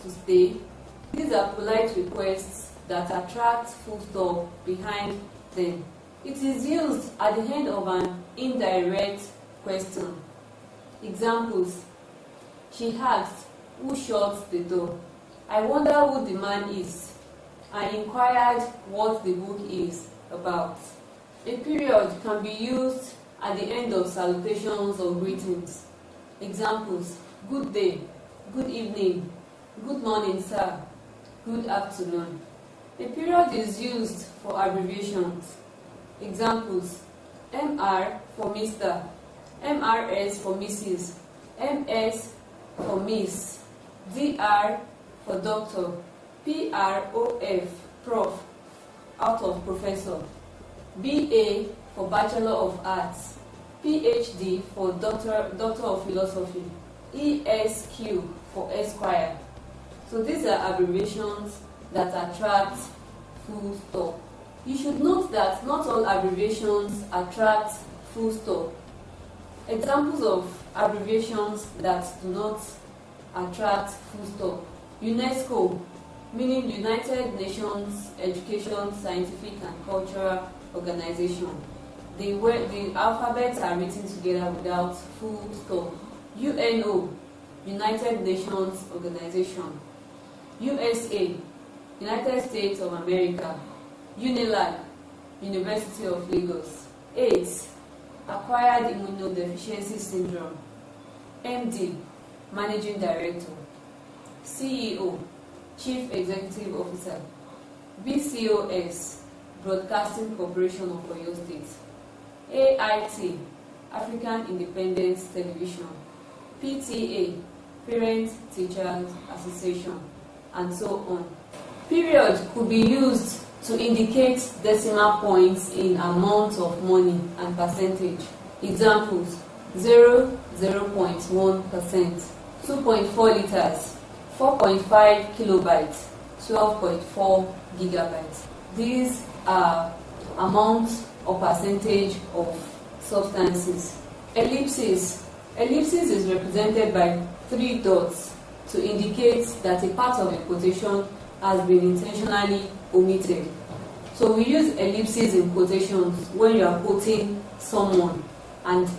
to stay. These are polite requests that attract full stop behind them. It is used at the end of an indirect question. Examples. She asked, "Who shut the door?" "I wonder who the man is." I inquired what the book is about. A period can be used at the end of salutations or greetings. Examples. Good day, good evening, good morning, sir, good afternoon. A period is used for abbreviations. Examples. MR for Mr., MRS for Mrs., MS for Miss, DR for Doctor, PROF, Prof, out of Professor, BA for Bachelor of Arts, PhD for Doctor of Philosophy, ESQ for Esquire. So these are abbreviations that attract full stop. You should note that not all abbreviations attract full stop. Examples of abbreviations that do not attract full stop. UNESCO, meaning United Nations Education, Scientific and Cultural Organization. The alphabets are written together without full stop. UNO, United Nations Organization. USA, United States of America. UNILAG, University of Lagos. AIDS, Acquired Immunodeficiency Syndrome. MD, Managing Director. CEO, Chief Executive Officer. BCOS, Broadcasting Corporation of Oyo State. AIT, African Independence Television. PTA, Parent Teachers Association, and so on. Period could be used to indicate decimal points in amount of money and percentage. Examples: 0.1%, 2.4 liters, 4.5 kilobytes, 12.4 gigabytes. These are amounts or percentage of substances. Ellipsis. Ellipsis is represented by 3 dots to indicate that a part of a quotation has been intentionally omitted. So we use ellipses in quotations when you are quoting someone, and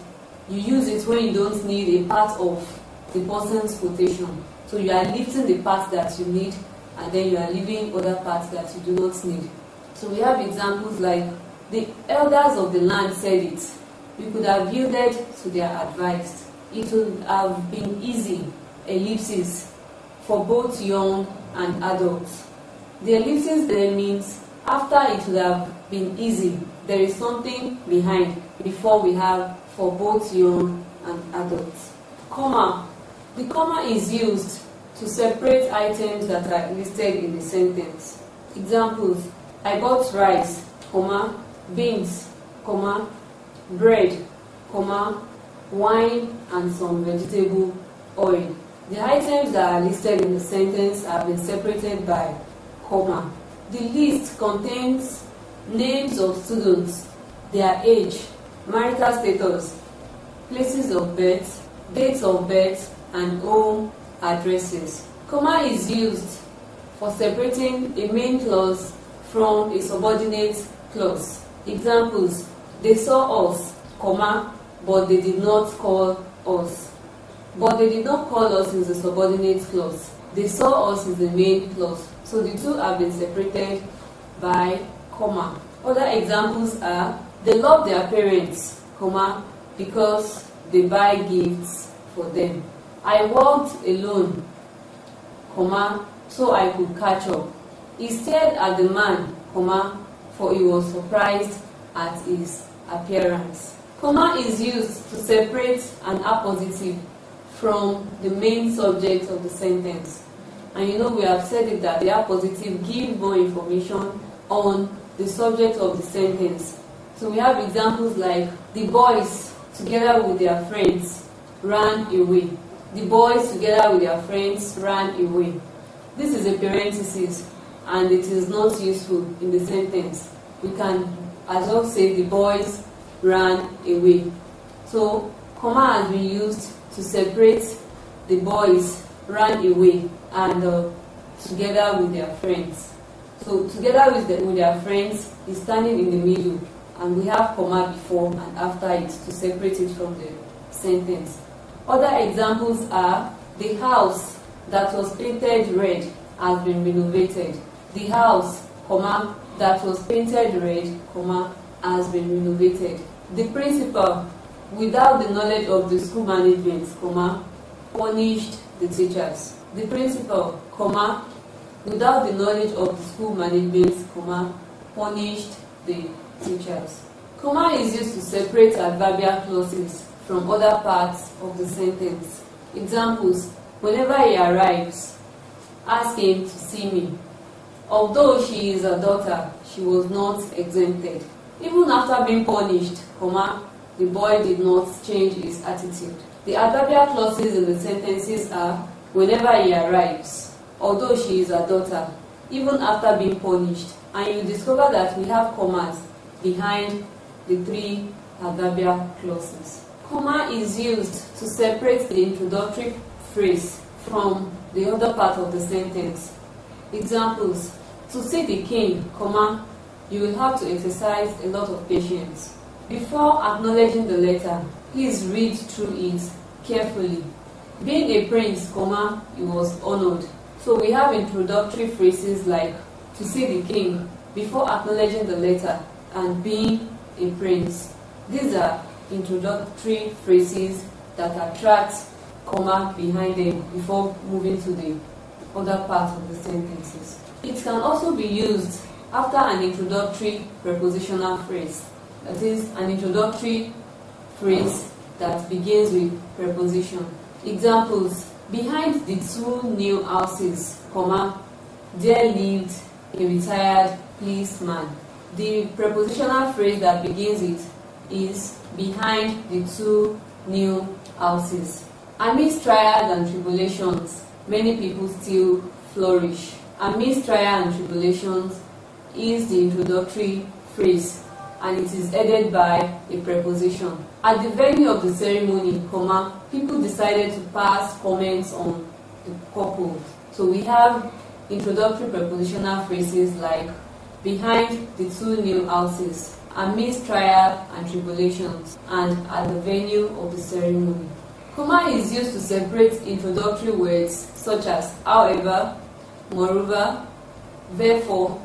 you use it when you don't need a part of the person's quotation. So you are lifting the part that you need, and then you are leaving other parts that you do not need. So we have examples like, the elders of the land said it. We could have yielded to their advice. It would have been easy, ellipsis, for both young and adults. The ellipsis there means after it would have been easy, there is something behind before we have for both young and adults. Comma. The comma is used to separate items that are listed in the sentence. Examples: I bought rice, comma, beans, comma, bread, comma, wine, and some vegetable oil. The items that are listed in the sentence have been separated by comma. The list contains names of students, their age, marital status, places of birth, dates of birth, and home addresses. Comma is used for separating a main clause from a subordinate clause. Examples: they saw us, comma, but they did not call us. But they did not call us in the subordinate clause. They saw us in the main clause. So the two have been separated by comma. Other examples are: they love their parents, comma, because they buy gifts for them. I walked alone, comma, so I could catch up. He stared at the man, comma, for he was surprised at his appearance. Comma is used to separate an appositive from the main subject of the sentence. And you know, we have said it that the appositive gives more information on the subject of the sentence. So we have examples like, the boys together with their friends ran away. The boys together with their friends ran away. This is a parenthesis and it is not useful in the sentence. We can as well say the boys ran away. So comma has been used to separate the boys ran away and together with their friends. So together with their friends is standing in the middle, and we have comma before and after it to separate it from the sentence. Other examples are: the house that was painted red has been renovated. The house, comma, that was painted red, comma, has been renovated. The principal, without the knowledge of the school management, comma, punished the teachers. The principal, comma, without the knowledge of the school management, comma, punished the teachers. Comma is used to separate adverbial clauses from other parts of the sentence. Examples: whenever he arrives, ask him to see me. Although she is a daughter, she was not exempted. Even after being punished, comma, the boy did not change his attitude. The adverbial clauses in the sentences are: whenever he arrives, although she is a daughter, even after being punished. And you discover that we have commas behind the three adverbial clauses. Comma is used to separate the introductory phrase from the other part of the sentence. Examples: to see the king, comma, you will have to exercise a lot of patience. Before acknowledging the letter, please read through it carefully. Being a prince, comma, he was honored. So we have introductory phrases like to see the king before acknowledging the letter and being a prince. These are introductory phrases that attract comma behind them before moving to the other part of the sentences. It can also be used after an introductory prepositional phrase. That is, an introductory phrase that begins with preposition. Examples: behind the two new houses, comma, there lived a retired policeman. The prepositional phrase that begins it is behind the two new houses. Amidst trials and tribulations, many people still flourish. Amidst trials and tribulations is the introductory phrase, and it is headed by a preposition. At the venue of the ceremony, comma, people decided to pass comments on the couple. So we have introductory prepositional phrases like behind the two new houses, amidst trial and tribulations, and at the venue of the ceremony. Comma is used to separate introductory words such as however, moreover, therefore,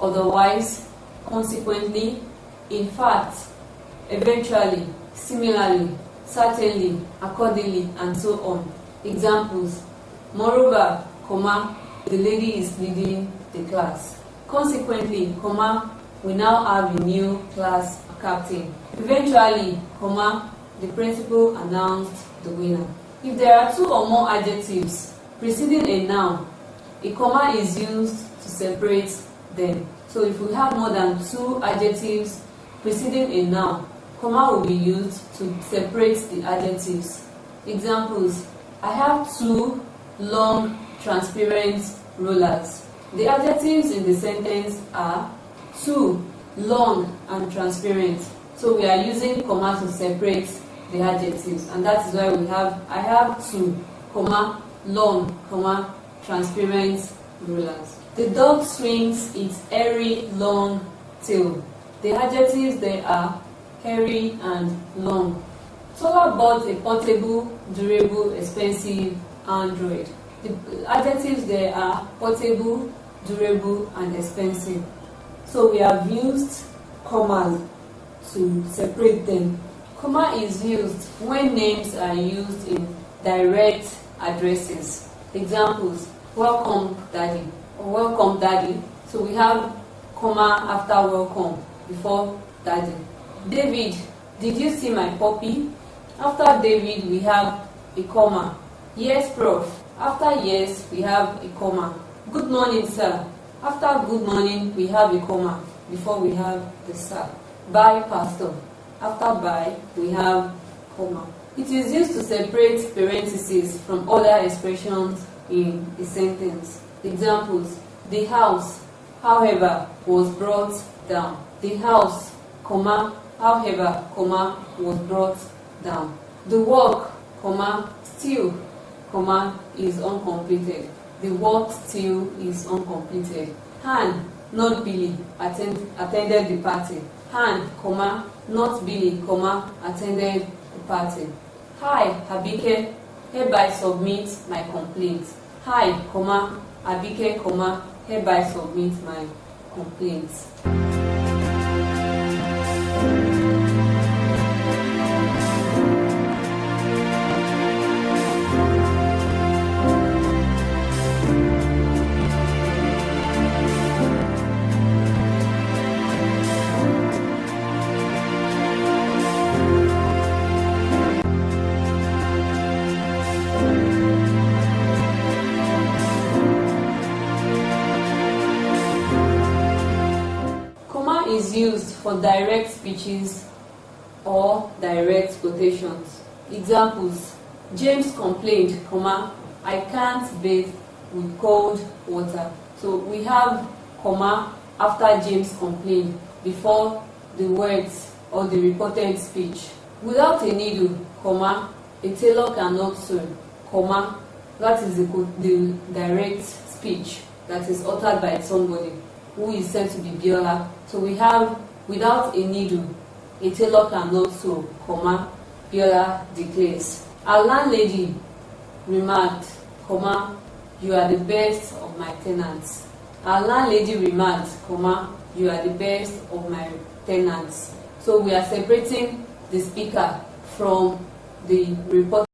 otherwise, consequently, in fact, eventually, similarly, certainly, accordingly, and so on. Examples: moreover, comma, the lady is leading the class. Consequently, comma, we now have a new class captain. Eventually, comma, the principal announced the winner. If there are two or more adjectives preceding a noun, a comma is used to separate them. So if we have more than two adjectives preceding a noun, comma will be used to separate the adjectives. Examples: I have two long, transparent rollers. The adjectives in the sentence are two, long, and transparent. So we are using comma to separate the adjectives, and that is why we have I have two, comma, long, comma, transparent rollers. The dog swings its hairy, long tail. The adjectives there are hairy and long. Tola bought a portable, durable, expensive Android. The adjectives there are portable, durable, and expensive. So we have used commas to separate them. Comma is used when names are used in direct addresses. Examples: welcome daddy or welcome daddy. So we have comma after welcome before daddy. David, did you see my puppy? After David we have a comma. Yes, prof. After yes we have a comma. Good morning, sir. After good morning we have a comma before we have the sir. Bye, pastor. After bye we have comma. It is used to separate parentheses from other expressions in a sentence. Examples: the house, however, was brought down. The house, comma, however, comma, was brought down. The work, comma, still, comma, is uncompleted. The work still is uncompleted. Han, not Billy, attended the party. Han, comma, not Billy, comma, attended the party. Hi, Abike, hereby submit my complaint. Hi, comma, Abike, comma, hereby submit my complaint. Is used for direct speeches or direct quotations. Examples: James complained, comma, I can't bathe with cold water. So we have comma after James complained before the words or the reported speech. Without a needle, comma, a tailor cannot sew, comma, that is the direct speech that is uttered by somebody who is said to be Biola. So we have, without a needle, a tailor cannot sew, comma, Biola declares. Our landlady remarked, comma, you are the best of my tenants. Our landlady remarked, comma, you are the best of my tenants. So we are separating the speaker from the report.